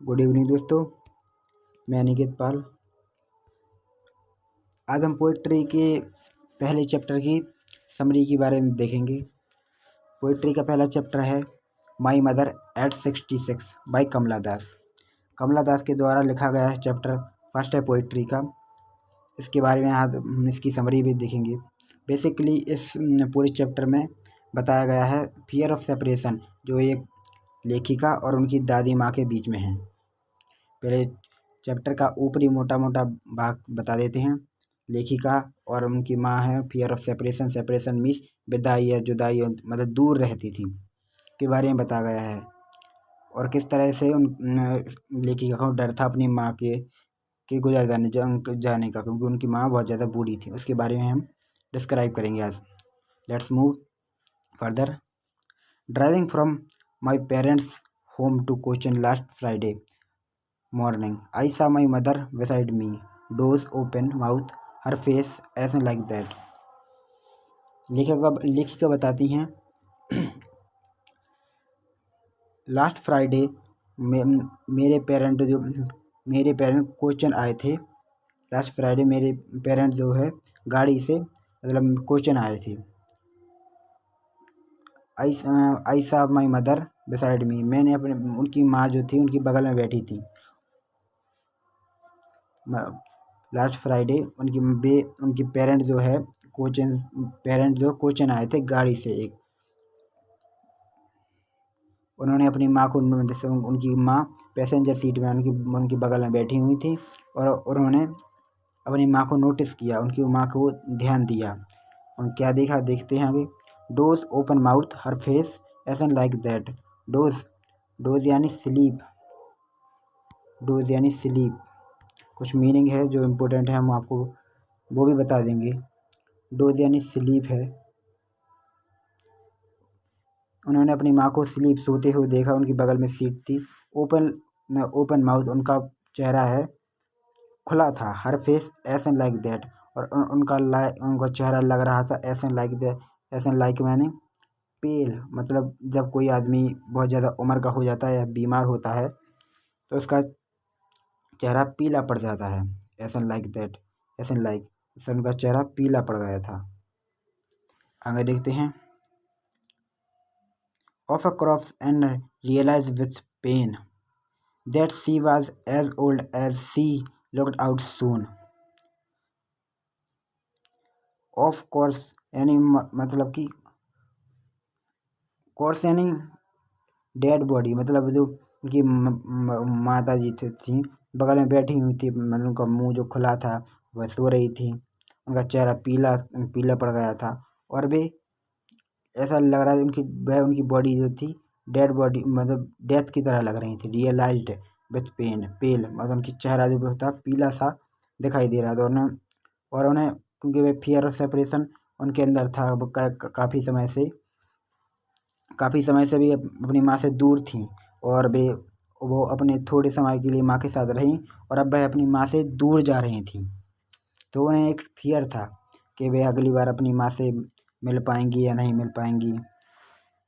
Good evening दोस्तों, मैं अनिकेत पाल। आज हम पोइट्री के पहले चैप्टर की समरी के बारे में देखेंगे। पोइट्री का पहला चैप्टर है माई मदर एट 66 बाय कमला दास। कमला दास के द्वारा लिखा गया है चैप्टर फर्स्ट है पोइट्री का। इसके बारे में आज हम इसकी समरी भी देखेंगे। बेसिकली इस पूरे चैप्टर में बताया गया है फियर ऑफ सेपरेशन, जो एक लेखिका और उनकी दादी माँ के बीच में है। पहले चैप्टर का ऊपरी मोटा मोटा भाग बता देते हैं। लेखिका और उनकी माँ है, fear of separation, separation means विदाई या जुदाई, मतलब दूर रहती थी के बारे में बताया गया है। और किस तरह से उन लेखिका को डर था अपनी माँ के गुजर जाने का, क्योंकि उनकी माँ बहुत ज़्यादा बूढ़ी थी। उसके बारे में हम डिस्क्राइब करेंगे आज। Let's move further. Driving from my parents home to Cochin last Friday morning, I saw my mother beside me, doors open, mouth, her face as like that. लेखिका बताती हैं लास्ट फ्राइडे मेरे पेरेंट कोचन आए थे। लास्ट फ्राइडे मेरे parent जो है गाड़ी से मतलब कोचन आए थे। आई saw my mother beside me, मैंने उनकी माँ जो थी उनकी बगल में बैठी थी। लास्ट फ्राइडे उनकी पेरेंट जो कोचन आए थे गाड़ी से एक। उन्होंने अपनी माँ को, जैसे उनकी माँ पैसेंजर सीट में उनकी बगल में बैठी हुई थी और उन्होंने अपनी माँ को नोटिस किया, उनकी माँ को ध्यान दिया। और क्या देखा, देखते हैं आगे। Dose open mouth her face essence like that. Dose यानी स्लीप, डोज यानी स्लीप। कुछ मीनिंग है जो इम्पोर्टेंट है, हम आपको वो भी बता देंगे। डोज यानी स्लीप है। उन्होंने अपनी माँ को स्लीप, सोते हुए देखा, उनकी बगल में सीट थी। ओपन माउथ, उनका चेहरा है खुला था। हर फेस एसन लाइक दैट, और उनका चेहरा लग रहा था एसन लाइक दैट। एसन लाइक मैंने पेल, मतलब जब कोई आदमी बहुत ज़्यादा उम्र का हो जाता है या बीमार होता है तो उसका चेहरा पीला पड़ जाता है। Ashen like that, ashen like, उनका चेहरा पीला पड़ गया था। आगे देखते हैं। Of a corpse and realise with pain that she was as old as she looked out soon. Of course यानी मतलब कि कोर्स यानी डेड बॉडी, मतलब जो उनकी माता जी थी बगल में बैठी हुई थी, मतलब उनका मुंह जो खुला था वह सो रही थी। उनका चेहरा पीला पड़ गया था और वे ऐसा लग रहा है उनकी बॉडी जो थी डेड बॉडी, मतलब डेथ की तरह लग रही थी। रियलाइज्ड विथ पेन, पेल मतलब उनकी चेहरा जो था पीला सा दिखाई दे रहा था। और उन्हें क्योंकि वे फियर ऑफ सेपरेशन उनके अंदर था, काफ़ी समय से भी अपनी माँ से दूर थी और वो अपने थोड़े समय के लिए माँ के साथ रहीं और अब वह अपनी माँ से दूर जा रही थी। तो उन्हें एक फियर था कि वे अगली बार अपनी माँ से मिल पाएंगी या नहीं मिल पाएंगी,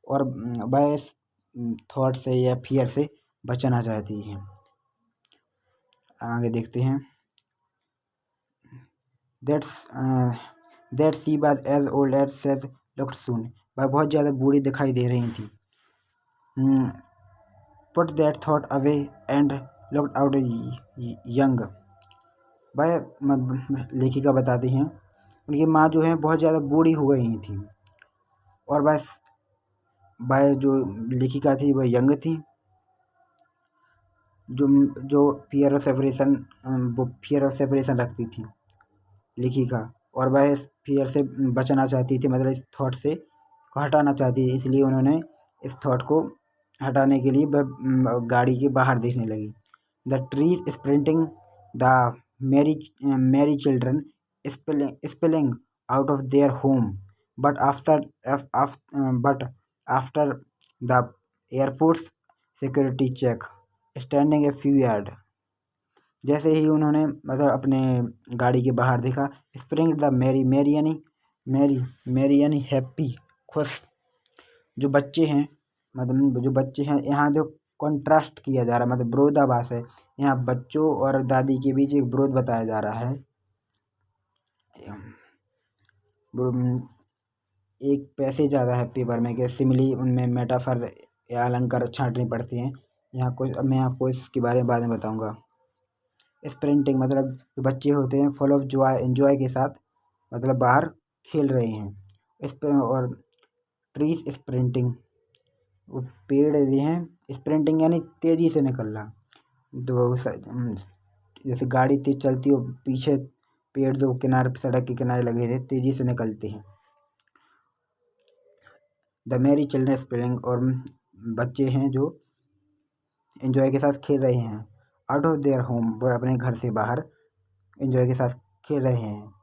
और वह इस थॉट से या फियर से बचना चाहती हैं। आगे देखते हैं। That she was as old as she looked soon, वह बहुत ज़्यादा बूढ़ी दिखाई दे रही थी। Put that thought away and looked out young. वह लेखिका बताती हैं उनकी माँ जो है बहुत ज़्यादा बूढ़ी हो गई थी और बस वह जो लेखिका थी वह यंग थी। जो फियर ऑफ सेपरेशन रखती थी लेखिका, और वह इस फियर से बचना चाहती थी, मतलब इस थॉट से को हटाना चाहती थी। इसलिए उन्होंने इस थॉट को हटाने के लिए वह गाड़ी के बाहर देखने लगी। The trees sprinting, the merry children spilling out of their home, but after the airport's security check, standing a few yard। जैसे ही उन्होंने मतलब अपने गाड़ी के बाहर देखा, स्प्रिंग द मैरी यानी हैप्पी, खुश। जो बच्चे हैं, मतलब जो बच्चे हैं यहाँ जो कॉन्ट्रास्ट किया जा रहा है, मतलब विरोधाभास है। यहाँ बच्चों और दादी के बीच एक विरोध बताया जा रहा है। एक पैसे ज़्यादा है पेपर में कि सिमिली उनमें मेटाफर या अलंकार छांटनी पड़ती हैं। यहाँ कुछ मैं आपको इसके बारे में बाद में बताऊँगा। स्प्रिंटिंग मतलब जो बच्चे होते हैं फुल ऑफ जॉय एंजॉय के साथ मतलब बाहर खेल रहे हैं। इस पर और ट्रीज स्प्रिंटिंग, वो पेड़ ये हैं स्प्रिंटिंग यानी तेज़ी से निकलना। दो जैसे गाड़ी तेज चलती हो, पीछे पेड़ दो किनारे सड़क के किनारे लगे थे तेज़ी से निकलते हैं। द मैरी चिल्ड्रन स्प्रिंग, और बच्चे हैं जो एंजॉय के साथ खेल रहे हैं। आउट ऑफ देयर होम, वो अपने घर से बाहर एंजॉय के साथ खेल रहे हैं।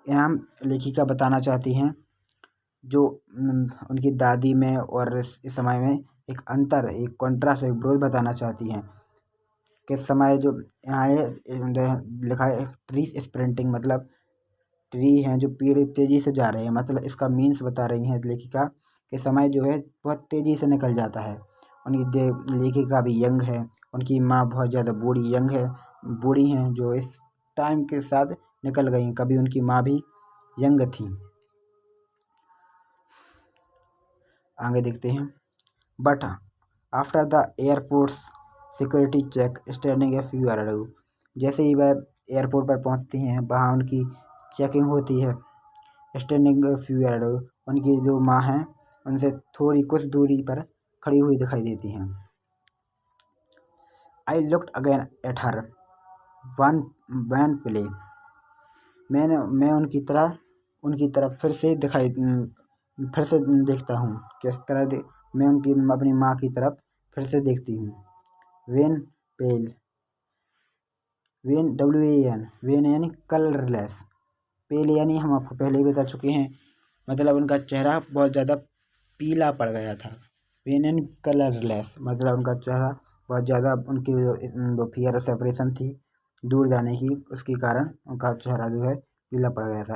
यहाँ लेखिका बताना चाहती हैं जो उनकी दादी में और इस समय में एक अंतर, एक कॉन्ट्रास्ट, एक विरोध बताना चाहती हैं। किस समय जो यहाँ लिखा है ट्री स्प्रिंटिंग, मतलब ट्री हैं जो पेड़ तेजी से जा रहे हैं, मतलब इसका मीन्स बता रही हैं लेखिका कि समय जो है बहुत तेजी से निकल जाता है। उनकी लेखिका भी यंग है, उनकी माँ बहुत ज़्यादा बूढ़ी हैं जो इस टाइम के साथ निकल गई। कभी उनकी माँ भी यंग थी। आगे देखते हैं। But after the airports security check standing a few hour ago, जैसे ही वह एयरपोर्ट पर पहुंचती हैं वहाँ उनकी चेकिंग होती है। स्टैंडिंग ए फ्यू आवर अगो, उनकी जो माँ हैं उनसे थोड़ी कुछ दूरी पर खड़ी हुई दिखाई देती हैं। I looked again at her one play, मैं उनकी तरफ फिर से देखता हूँ। किस तरह मैं अपनी माँ की तरफ फिर से देखती हूँ। Wan pale, wan WAN, wan यानी कलरलेस, पेल यानी हम आपको पहले ही बता चुके हैं, मतलब उनका चेहरा बहुत ज़्यादा पीला पड़ गया था। वेन यानी कलरलेस, मतलब उनका चेहरा बहुत ज़्यादा, उनकी वो फियर ऑफ सेपरेशन थी, दूर जाने की, उसके कारण उनका चेहरा जो है पीला पड़ गया था।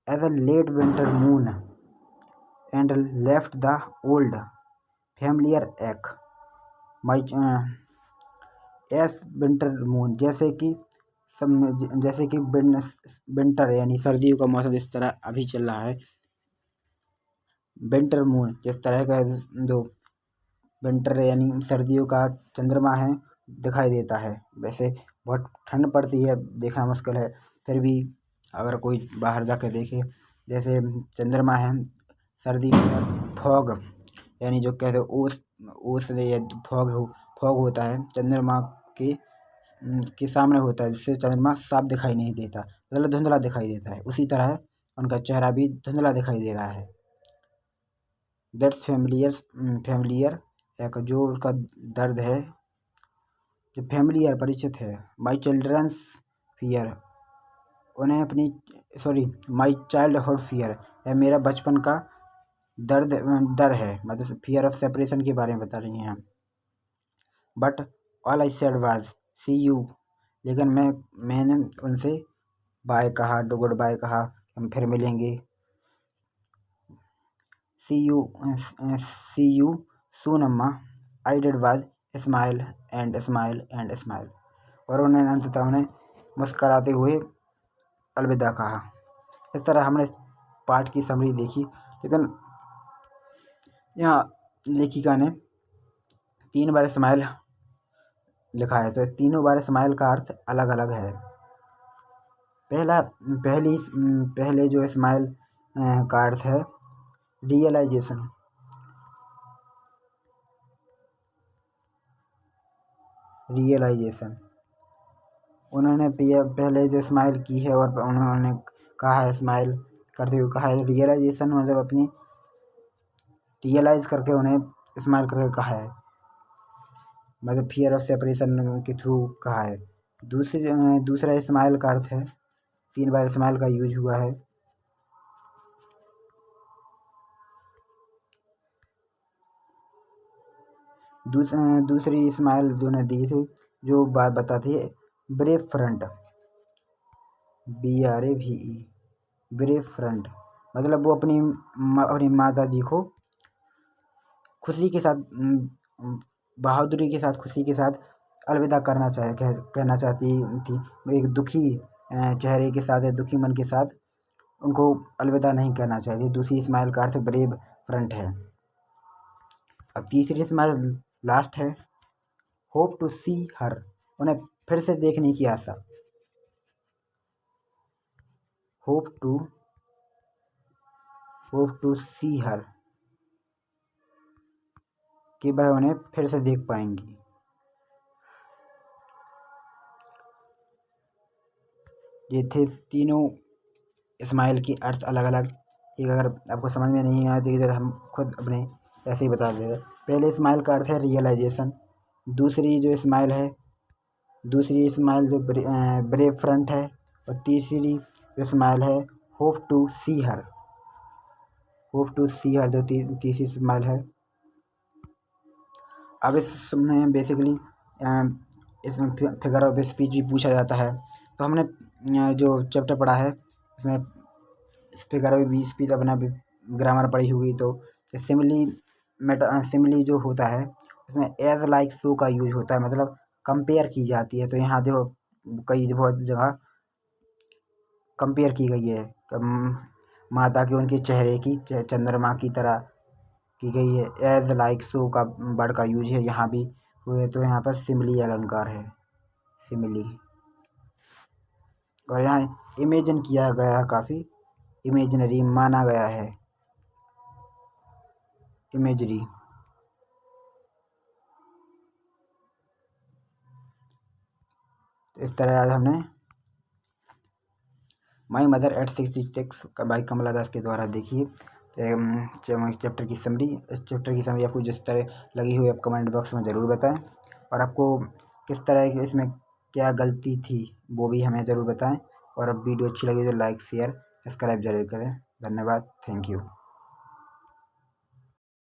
As a late winter moon and left the old familiar ache my S winter moon, जैसे कि विंटर यानी सर्दियों का मौसम जिस तरह अभी चल रहा है, विंटर मून जिस तरह का जो विंटर यानी सर्दियों का चंद्रमा है दिखाई देता है। वैसे बहुत ठंड पड़ती है, देखना मुश्किल है, फिर भी अगर कोई बाहर जाकर देखे, जैसे चंद्रमा है सर्दी में, फॉग यानी जो कहते हैं ओस या फॉग होता है, चंद्रमा के सामने होता है, जिससे चंद्रमा साफ दिखाई नहीं देता, मतलब धुंधला दिखाई देता है। उसी तरह उनका चेहरा भी धुंधला दिखाई दे रहा है। दैट्स फैमिलियर एक जो उसका दर्द है जो फैमिलियर परिचित है। माई चिल्ड्रंस फियर, उन्हें अपनी माई चाइल्डहुड फियर, यह मेरा बचपन का डर है, मतलब फियर ऑफ सेपरेशन के बारे में बता रही हैं हम। But all I said was see you, लेकिन मैंने उनसे बाय कहा, गुड बाय कहा, हम फिर मिलेंगे। सी यू सून अम्मा, I did was smile and smile and smile, और उन्होंने अंततः उन्हें मुस्कराते हुए अलविदा कहा। इस तरह हमने पाठ की समरी देखी, लेकिन यहाँ लेखिका ने 3 बार स्माइल लिखा है, तो तीनों बार स्माइल का अर्थ अलग अलग है। पहले जो स्माइल का अर्थ है रियलाइजेशन, उन्होंने पहले जो स्माइल की है और उन्होंने कहा है स्माइल करते हुए कहा है रियलाइजेशन, मतलब अपनी रियलाइज करके उन्हें स्माइल करके कहा है, मतलब फियर ऑफ सेपरेशन के थ्रू कहा है। दूसरा स्माइल का अर्थ है 3 बार स्माइल का यूज हुआ है। दूसरी स्माइल जो ने दी थी, जो बात बताती है brave front, BRAVE, brave front, मतलब वो अपनी माता जी को खुशी के साथ बहादुरी के साथ, खुशी के साथ अलविदा कहना चाहती थी। एक दुखी चेहरे के साथ, एक दुखी मन के साथ उनको अलविदा नहीं कहना चाहिए। दूसरी स्माइल का अर्थ ब्रेव फ्रंट है। अब तीसरी स्माइल लास्ट है, होप टू सी हर, उन्हें फिर से देखने की आशा। होप टू सी हर, कि वह उन्हें फिर से देख पाएंगी। ये थे तीनों स्माइल की अर्थ अलग अलग। एक अगर आपको समझ में नहीं आया तो इधर हम खुद अपने ऐसे ही बता दे रहे। पहले स्माइल का अर्थ है रियलाइजेशन। दूसरी स्माइल जो ब्रेव फ्रंट है। और तीसरी स्माइल है होप टू सी हर। जो तीसरी स्माइल है। अब इसमें बेसिकली इसमें फिगर ऑफ स्पीच भी पूछा जाता है। तो हमने जो चैप्टर पढ़ा है इसमें फिगर ऑफ स्पीच अपना ग्रामर पढ़ी होगी। तो सिमिली जो होता है उसमें एज लाइक सो का यूज होता है, मतलब कंपेयर की जाती है। तो यहाँ देखो बहुत जगह कंपेयर की गई है। माता के उनके चेहरे की चंद्रमा की तरह की गई है। एज लाइक सो का वर्ड का यूज है यहाँ भी हुए। तो यहाँ पर सिमिली अलंकार है, सिमिली। और यहाँ इमेजिन किया गया है, काफ़ी इमेजिनरी माना गया है, इमेजरी। तो इस तरह आज हमने माई मदर एट 66 का बाई कमला दास के द्वारा देखिए चैप्टर की समरी। इस चैप्टर की समरी आपको जिस तरह लगी हुई आप कमेंट बॉक्स में ज़रूर बताएं। और आपको किस तरह इसमें क्या गलती थी वो भी हमें ज़रूर बताएं। और अब वीडियो अच्छी लगी तो लाइक शेयर सब्सक्राइब जरूर करें। धन्यवाद, थैंक यू।